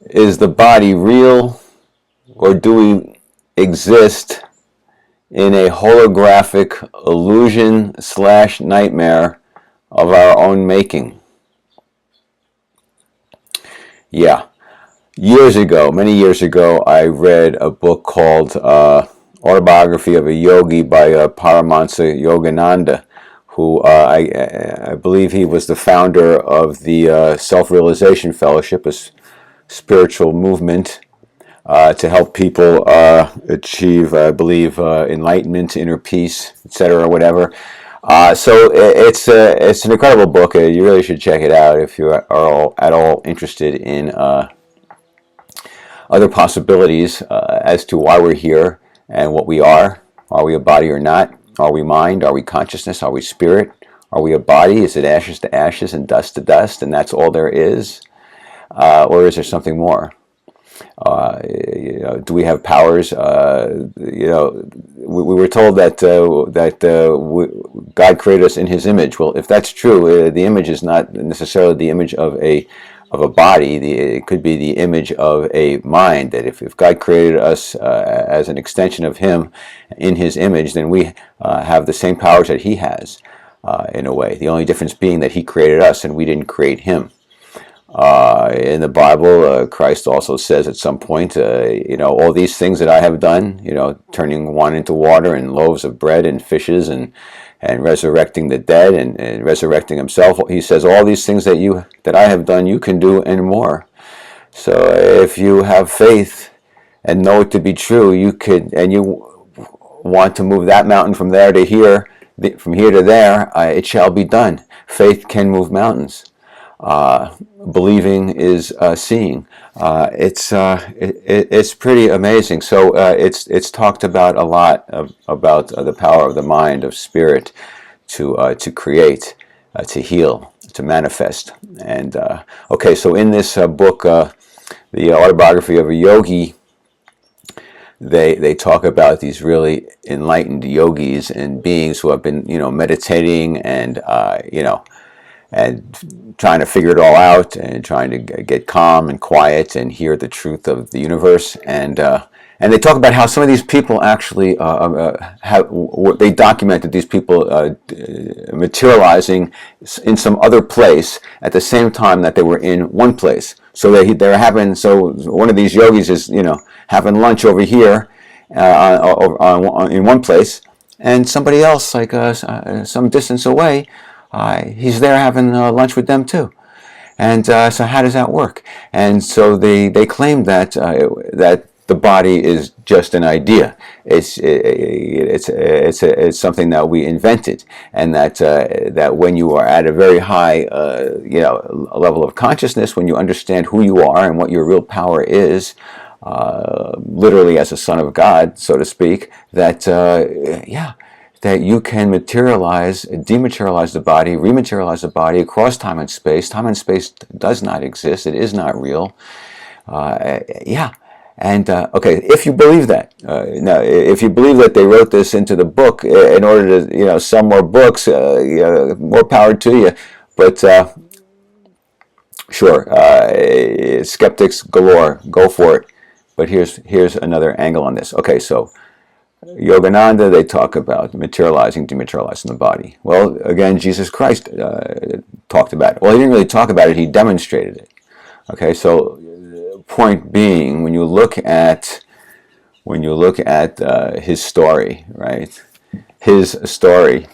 Is the body real, or do we exist in a holographic illusion slash nightmare of our own making? Yeah. Years ago, many years ago, I read a book called Autobiography of a Yogi by Paramahansa Yogananda, who I believe he was the founder of the Self-Realization Fellowship, a spiritual movement to help people achieve, I believe, enlightenment, inner peace, etc., whatever. So it's an incredible book. You really should check it out if you are at all interested in other possibilities as to why we're here and what we are. Are we a body or not? Are we mind? Are we consciousness? Are we spirit? Are we a body? Is it ashes to ashes and dust to dust, and that's all there is? Or is there something more? Do we have powers? We were told that God created us in His image. Well, if that's true, the image is not necessarily the image of a body. It could be the image of a mind. That if God created us as an extension of Him in His image, then we have the same powers that He has, in a way. The only difference being that He created us and we didn't create Him. In the Bible, Christ also says at some point, all these things that I have done, turning wine into water and loaves of bread and fishes and resurrecting the dead and resurrecting Himself. He says, all these things that I have done, you can do and more. So if you have faith and know it to be true, you could, and you want to move that mountain from there to here, from here to there, it shall be done. Faith can move mountains. Believing is seeing. It's pretty amazing. So it's talked about a lot about the power of the mind, of spirit, to create, to heal, to manifest. And okay, so in this book, the Autobiography of a Yogi, they talk about these really enlightened yogis and beings who have been meditating and and trying to figure it all out and trying to get calm and quiet and hear the truth of the universe. And they talk about how some of these people actually they documented these people materializing in some other place at the same time that they were in one place. So so one of these yogis is having lunch over here in one place, and somebody else like some distance away. He's there having lunch with them too, and so how does that work? And so they claim that that the body is just an idea. It's something that we invented, and that when you are at a very high level of consciousness, when you understand who you are and what your real power is, literally as a son of God, so to speak, that that you can materialize, dematerialize the body, rematerialize the body across time and space. Time and space does not exist. It is not real. And okay, if you believe that, now, if you believe that they wrote this into the book in order to, sell more books, more power to you. But sure, skeptics galore, go for it. But here's another angle on this. Okay, so Yogananda, they talk about materializing, dematerializing the body. Well, again, Jesus Christ talked about it. Well, he didn't really talk about it, he demonstrated it. Okay, so point being, when you look at his story, right? His story,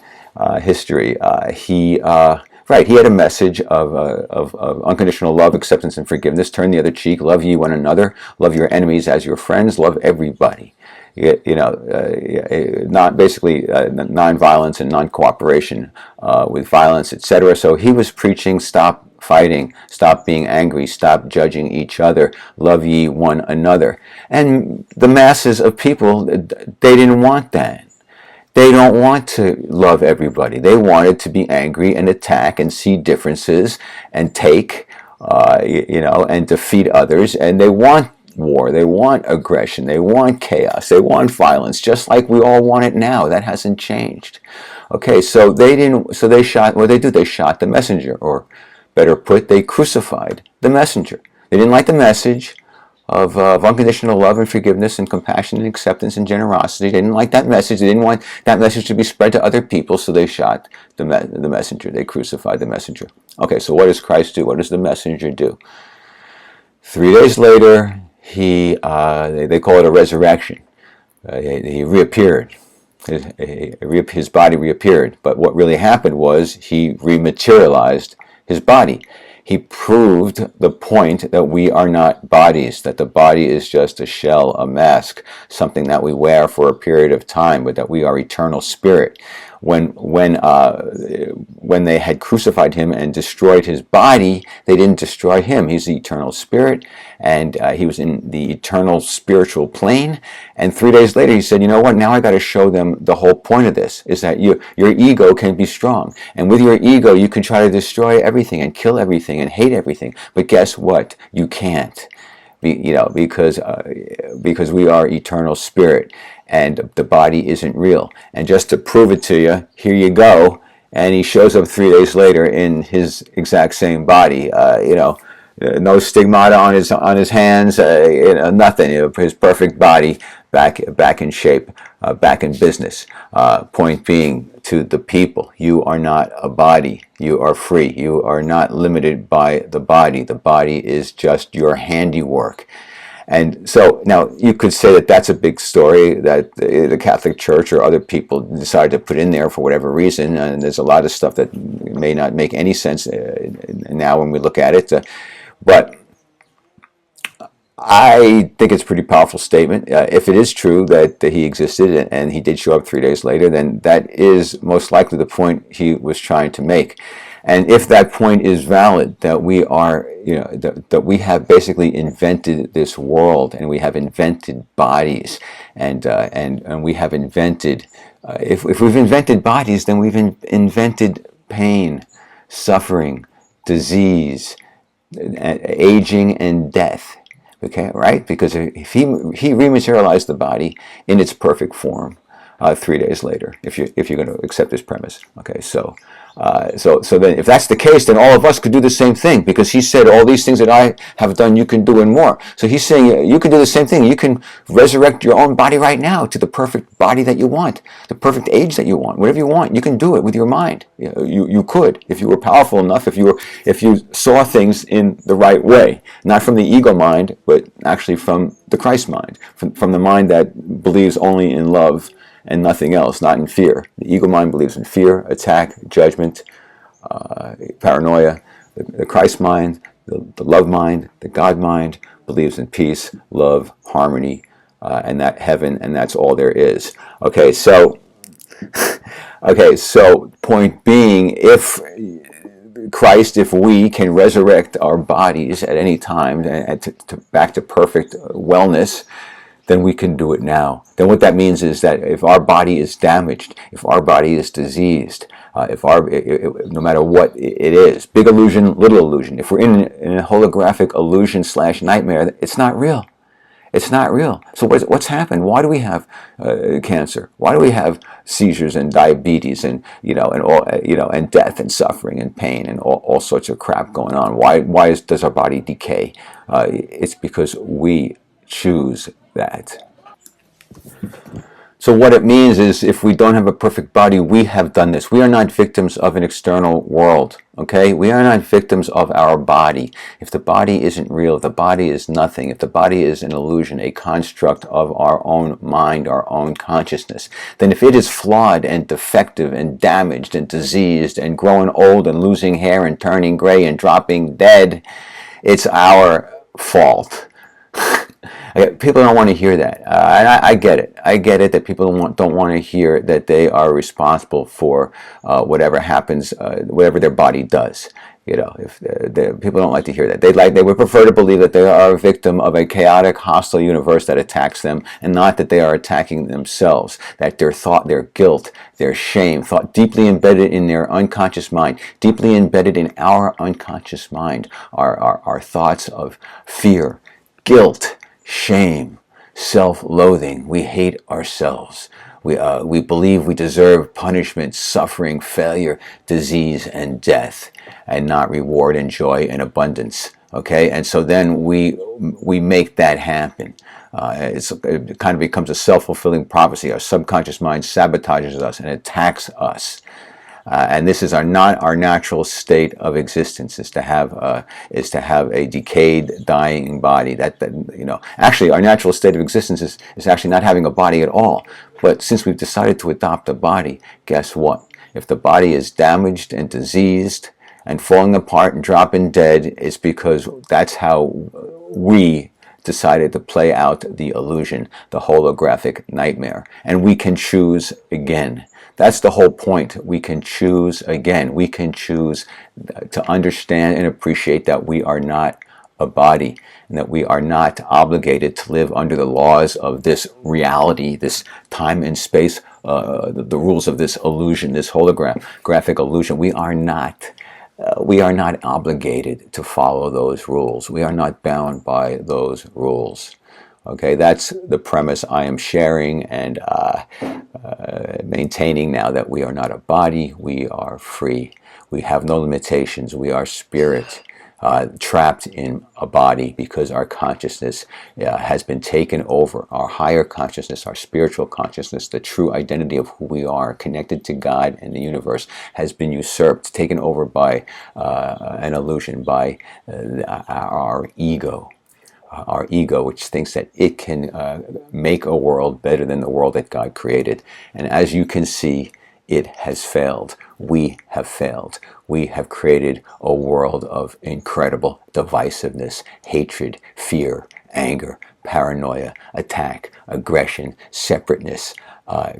history, he had a message of unconditional love, acceptance, and forgiveness. Turn the other cheek, love ye one another, love your enemies as your friends, love everybody. Not basically non-violence and non-cooperation with violence, etc. So he was preaching, stop fighting, stop being angry, stop judging each other, love ye one another. And the masses of people, they didn't want that. They don't want to love everybody. They wanted to be angry and attack and see differences and take, and defeat others. And they want war, they want aggression, they want chaos, they want violence, just like we all want it now. That hasn't changed. Okay, so they shot the messenger, or better put, they crucified the messenger. They didn't like the message of unconditional love and forgiveness and compassion and acceptance and generosity. They didn't like that message. They didn't want that message to be spread to other people, so they shot the messenger. They crucified the messenger. Okay, so what does Christ do? What does the messenger do? 3 days later, they call it a resurrection. He reappeared. His body reappeared. But what really happened was he rematerialized his body. He proved the point that we are not bodies, that the body is just a shell, a mask, something that we wear for a period of time, but that we are eternal spirit. When they had crucified him and destroyed his body, they didn't destroy him. He's the eternal spirit, and he was in the eternal spiritual plane. And 3 days later, he said, "You know what? Now I got to show them the whole point of this is that your ego can be strong, and with your ego, you can try to destroy everything and kill everything and hate everything. But guess what? You can't." Because we are eternal spirit, and the body isn't real. And just to prove it to you, here you go. And he shows up 3 days later in his exact same body. No stigmata on his hands, nothing. His perfect body, back in shape, back in business. Point being, to the people, you are not a body. You are free. You are not limited by the body. The body is just your handiwork. And so now you could say that that's a big story that the Catholic Church or other people decide to put in there for whatever reason. And there's a lot of stuff that may not make any sense now when we look at it. But I think it's a pretty powerful statement. If it is true that he existed and he did show up 3 days later, then that is most likely the point he was trying to make. And if that point is valid, that we are, that we have basically invented this world, and we have invented bodies, and we have invented, if we've invented bodies, then we've invented pain, suffering, disease, aging, and death. Okay, right? Because if he rematerialized the body in its perfect form 3 days later, if you're going to accept this premise. Okay, so then if that's the case, then all of us could do the same thing, because he said all these things that I have done you can do and more. So he's saying you can do the same thing. You can resurrect your own body right now to the perfect body that you want, the perfect age that you want, whatever you want. You can do it with your mind. You could, if you were powerful enough, if you saw things in the right way, not from the ego mind, but actually from the Christ mind, from the mind that believes only in love and nothing else, not in fear. The ego mind believes in fear, attack, judgment, paranoia. The Christ mind, the love mind, the God mind believes in peace, love, harmony, and that heaven, and that's all there is. Okay, so point being, if we can resurrect our bodies at any time and back to perfect wellness, then we can do it now. Then what that means is that if our body is damaged, if our body is diseased, no matter what it is, big illusion, little illusion, if we're in a holographic illusion / nightmare, it's not real. It's not real. So what's happened? Why do we have cancer? Why do we have seizures and diabetes and and death and suffering and pain and all sorts of crap going on? Why does our body decay? It's because we choose that. So what it means is, if we don't have a perfect body, we have done this. We are not victims of an external world, okay? We are not victims of our body. If the body isn't real, if the body is nothing, if the body is an illusion, a construct of our own mind, our own consciousness, then if it is flawed and defective and damaged and diseased and growing old and losing hair and turning gray and dropping dead, it's our fault. People don't want to hear that. I get it. I get it that people don't want to hear that they are responsible for whatever happens, whatever their body does. If people don't like to hear that, they would prefer to believe that they are a victim of a chaotic, hostile universe that attacks them, and not that they are attacking themselves. That their thought, their guilt, their shame, thought deeply embedded in their unconscious mind, deeply embedded in our unconscious mind, are thoughts of fear, guilt, shame, self-loathing. We hate ourselves. We believe we deserve punishment, suffering, failure, disease, and death, and not reward and joy and abundance. Okay, and so then we make that happen. It kind of becomes a self-fulfilling prophecy. Our subconscious mind sabotages us and attacks us. And this is not our natural state of existence, is to have a decayed, dying body. Actually, our natural state of existence is actually not having a body at all. But since we've decided to adopt a body, guess what? If the body is damaged and diseased and falling apart and dropping dead, it's because that's how we decided to play out the illusion, the holographic nightmare. And we can choose again. That's the whole point. We can choose again. We can choose to understand and appreciate that we are not a body, and that we are not obligated to live under the laws of this reality, this time and space, the rules of this illusion, this holographic illusion. We are not obligated to follow those rules. We are not bound by those rules. Okay, that's the premise I am sharing and maintaining now, that we are not a body, we are free. We have no limitations. We are spirit, trapped in a body because our consciousness has been taken over. Our higher consciousness, our spiritual consciousness, the true identity of who we are, connected to God and the universe, has been usurped, taken over by an illusion, by our ego. Our ego, which thinks that it can make a world better than the world that God created. And as you can see, it has failed. We have failed. We have created a world of incredible divisiveness, hatred, fear, anger, paranoia, attack, aggression, separateness,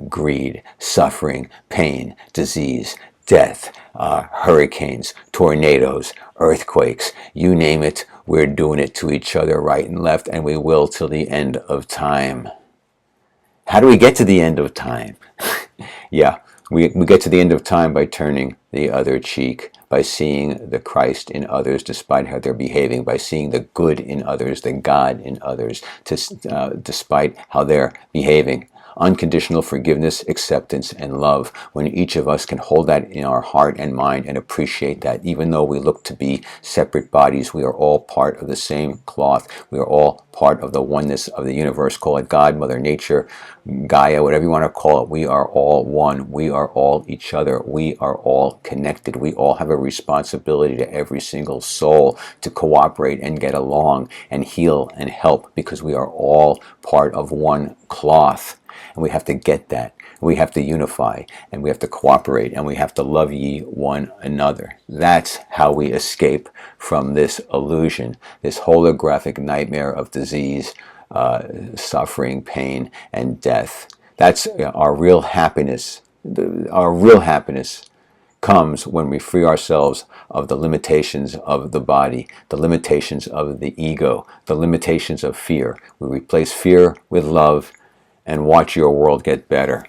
greed, suffering, pain, disease, death, hurricanes, tornadoes, earthquakes, you name it, we're doing it to each other right and left, and we will till the end of time. How do we get to the end of time? Yeah, we get to the end of time by turning the other cheek, by seeing the Christ in others despite how they're behaving, by seeing the good in others, the God in others, despite how they're behaving. Unconditional forgiveness, acceptance, and love, when each of us can hold that in our heart and mind and appreciate that even though we look to be separate bodies, we are all part of the same cloth. We are all part of the oneness of the universe. Call it God, Mother Nature, Gaia, whatever you want to call it. We are all one. We are all each other. We are all connected. We all have a responsibility to every single soul to cooperate and get along and heal and help, because we are all part of one cloth. And we have to get that. We have to unify, and we have to cooperate, and we have to love ye one another. That's how we escape from this illusion, this holographic nightmare of disease, suffering, pain, and death. That's our real happiness. Our real happiness comes when we free ourselves of the limitations of the body, the limitations of the ego, the limitations of fear. We replace fear with love, and watch your world get better.